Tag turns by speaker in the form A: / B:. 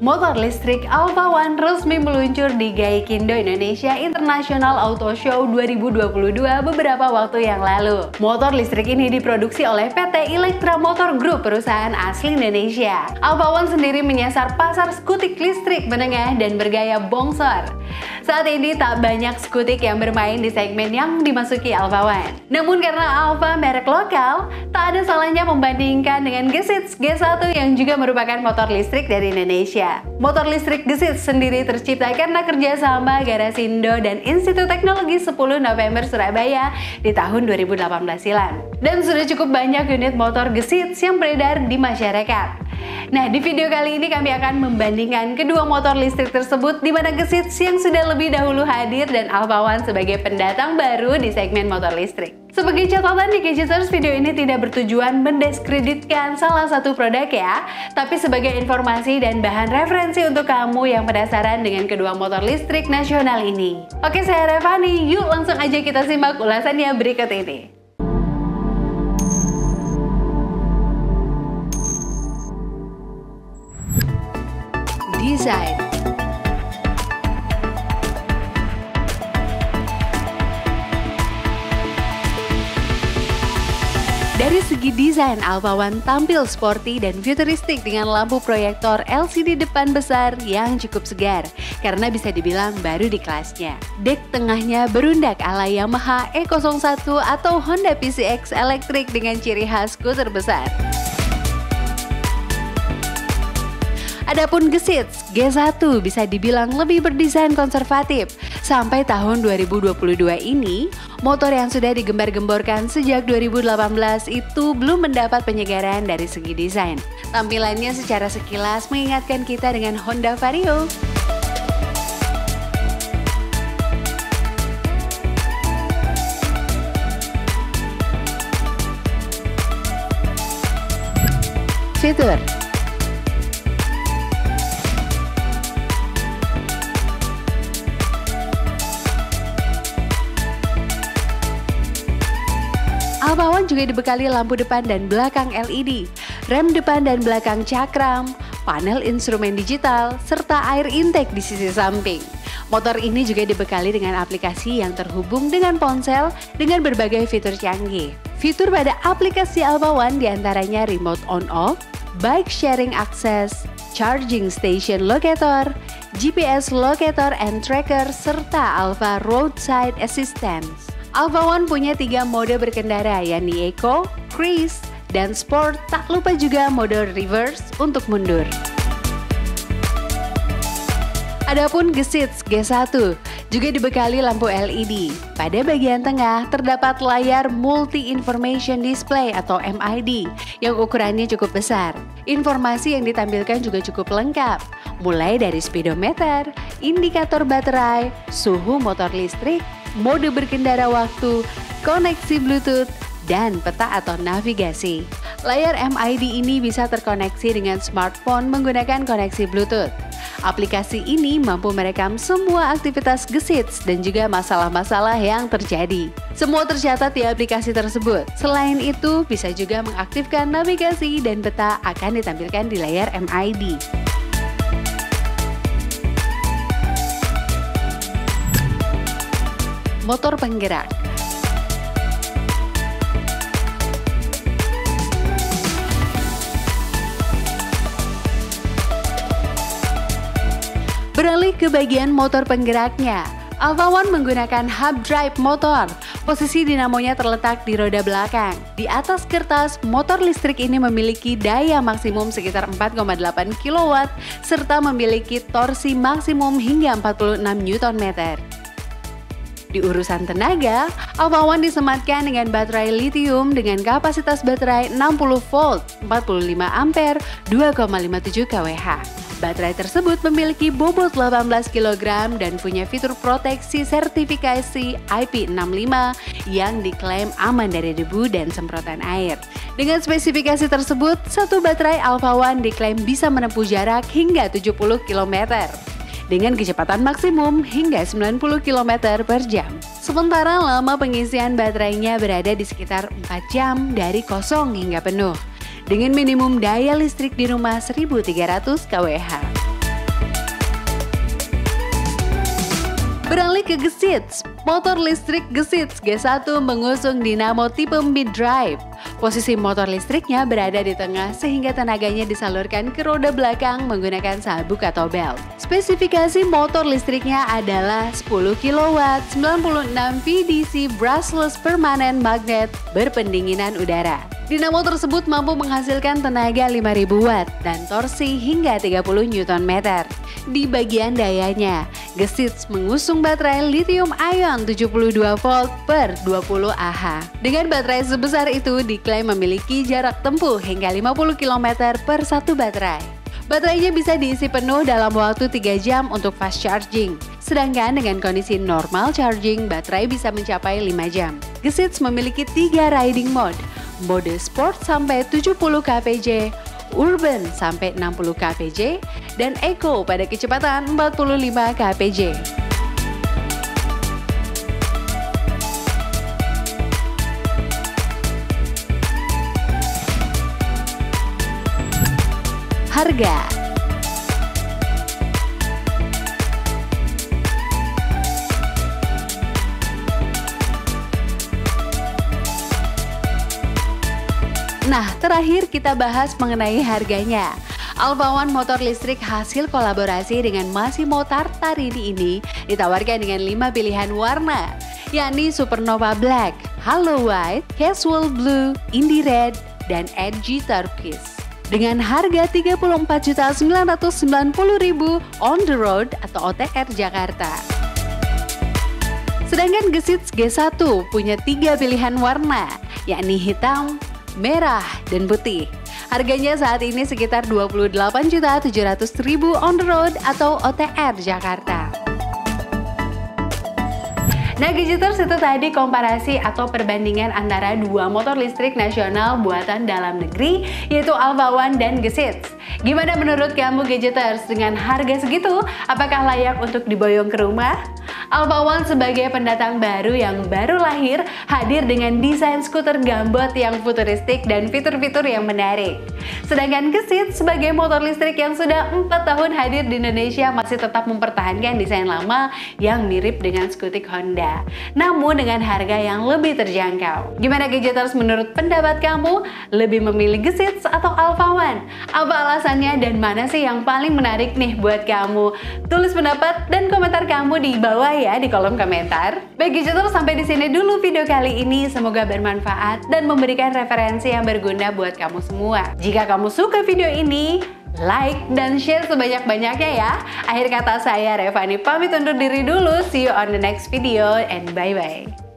A: Motor listrik Alpha One resmi meluncur di Gaikindo Indonesia International Auto Show 2022 beberapa waktu yang lalu. Motor listrik ini diproduksi oleh PT Electra Motor Group, perusahaan asli Indonesia. Alpha One sendiri menyasar pasar skutik listrik menengah dan bergaya bongsor. Saat ini tak banyak skutik yang bermain di segmen yang dimasuki Alpha One. Namun karena Alpha merek lokal, tak ada salahnya membandingkan dengan Gesits G1 yang juga merupakan motor listrik dari Indonesia. Motor listrik Gesits sendiri tercipta karena kerjasama Garasindo dan Institut Teknologi 10 November Surabaya di tahun 2018 silam. Dan sudah cukup banyak unit motor Gesits yang beredar di masyarakat. Nah, di video kali ini kami akan membandingkan kedua motor listrik tersebut, di mana Gesits yang sudah lebih dahulu hadir dan Alpha One sebagai pendatang baru di segmen motor listrik. Sebagai catatan di Gadgeters, video ini tidak bertujuan mendiskreditkan salah satu produk ya, tapi sebagai informasi dan bahan referensi untuk kamu yang penasaran dengan kedua motor listrik nasional ini. Oke, saya Revani, yuk langsung aja kita simak ulasannya berikut ini. Desain. Dari segi desain, Alpha One tampil sporty dan futuristik dengan lampu proyektor LCD depan besar yang cukup segar karena bisa dibilang baru di kelasnya. Dek tengahnya berundak ala Yamaha E01 atau Honda PCX elektrik dengan ciri khas skuter besar. Adapun Gesits G1 bisa dibilang lebih berdesain konservatif. Sampai tahun 2022 ini, motor yang sudah digembar-gemborkan sejak 2018 itu belum mendapat penyegaran dari segi desain. Tampilannya secara sekilas mengingatkan kita dengan Honda Vario. Fitur. Alpha One juga dibekali lampu depan dan belakang LED, rem depan dan belakang cakram, panel instrumen digital, serta air intake di sisi samping. Motor ini juga dibekali dengan aplikasi yang terhubung dengan ponsel dengan berbagai fitur canggih. Fitur pada aplikasi Alpha One diantaranya remote on-off, bike sharing access, charging station locator, GPS locator and tracker, serta Alpha roadside assistance. Alpha One punya 3 mode berkendara, yakni Eco, Cruise, dan Sport. Tak lupa juga mode Reverse untuk mundur. Adapun Gesits G1 juga dibekali lampu LED. Pada bagian tengah terdapat layar Multi Information Display atau MID yang ukurannya cukup besar. Informasi yang ditampilkan juga cukup lengkap, mulai dari speedometer, indikator baterai, suhu motor listrik, mode berkendara waktu, koneksi Bluetooth, dan peta atau navigasi. Layar MID ini bisa terkoneksi dengan smartphone menggunakan koneksi Bluetooth. Aplikasi ini mampu merekam semua aktivitas Gesits dan juga masalah-masalah yang terjadi. Semua tercatat di aplikasi tersebut. Selain itu, bisa juga mengaktifkan navigasi dan peta akan ditampilkan di layar MID. Motor penggerak. Beralih ke bagian motor penggeraknya, Alpha One menggunakan hub drive motor. Posisi dinamonya terletak di roda belakang. Di atas kertas, motor listrik ini memiliki daya maksimum sekitar 4,8 kW serta memiliki torsi maksimum hingga 46 Nm. Di urusan tenaga, Alpha One disematkan dengan baterai lithium dengan kapasitas baterai 60 volt, 45 ampere, 2,57 kWh. Baterai tersebut memiliki bobot 18 kg dan punya fitur proteksi sertifikasi IP65 yang diklaim aman dari debu dan semprotan air. Dengan spesifikasi tersebut, satu baterai Alpha One diklaim bisa menempuh jarak hingga 70 km. dengan kecepatan maksimum hingga 90 km per jam. Sementara lama pengisian baterainya berada di sekitar 4 jam dari kosong hingga penuh, dengan minimum daya listrik di rumah 1300 kWh. Beralih ke Gesits, motor listrik Gesits G1 mengusung dinamo tipe mid-drive. Posisi motor listriknya berada di tengah sehingga tenaganya disalurkan ke roda belakang menggunakan sabuk atau belt. Spesifikasi motor listriknya adalah 10 kW, 96 VDC brushless permanent magnet berpendinginan udara. Dinamo tersebut mampu menghasilkan tenaga 5000 watt dan torsi hingga 30 Nm. Di bagian dayanya, Gesits mengusung baterai lithium ion 72 volt per 20 Ah. Dengan baterai sebesar itu diklaim memiliki jarak tempuh hingga 50 km per satu baterai. Baterainya bisa diisi penuh dalam waktu 3 jam untuk fast charging. Sedangkan dengan kondisi normal charging, baterai bisa mencapai 5 jam. Gesits memiliki 3 riding mode. Mode Sport sampai 70 kpj, Urban sampai 60 kpj, dan Eco pada kecepatan 45 kpj. Harga. Nah, terakhir kita bahas mengenai harganya. Alpha One motor listrik hasil kolaborasi dengan Massimo Tartarini ini ditawarkan dengan 5 pilihan warna, yakni Supernova Black, Halo White, Casual Blue, Indie Red, dan Edgy Turquoise. Dengan harga Rp34.990.000 on the road atau OTR Jakarta. Sedangkan Gesits G1 punya 3 pilihan warna, yakni hitam, merah, dan putih. Harganya saat ini sekitar Rp28.700.000 on the road atau OTR Jakarta. Nah, Gadgeters, itu tadi komparasi atau perbandingan antara dua motor listrik nasional buatan dalam negeri, yaitu Alpha One dan Gesits. Gimana menurut kamu, Gadgeters? Dengan harga segitu, apakah layak untuk diboyong ke rumah? Alpha One sebagai pendatang baru yang baru lahir, hadir dengan desain skuter gambot yang futuristik dan fitur-fitur yang menarik. Sedangkan Gesits sebagai motor listrik yang sudah 4 tahun hadir di Indonesia masih tetap mempertahankan desain lama yang mirip dengan skutik Honda, namun dengan harga yang lebih terjangkau. Gimana, Gadgeters, menurut pendapat kamu? Lebih memilih Gesits atau Alpha One? Apa alasannya dan mana sih yang paling menarik nih buat kamu? Tulis pendapat dan komentar kamu di bawah ya, di kolom komentar. Baik, Gadgeters, sampai di sini dulu video kali ini. Semoga bermanfaat dan memberikan referensi yang berguna buat kamu semua. Jika kamu suka video ini, like dan share sebanyak-banyaknya ya. Akhir kata, saya Revani pamit undur diri dulu. See you on the next video and bye-bye.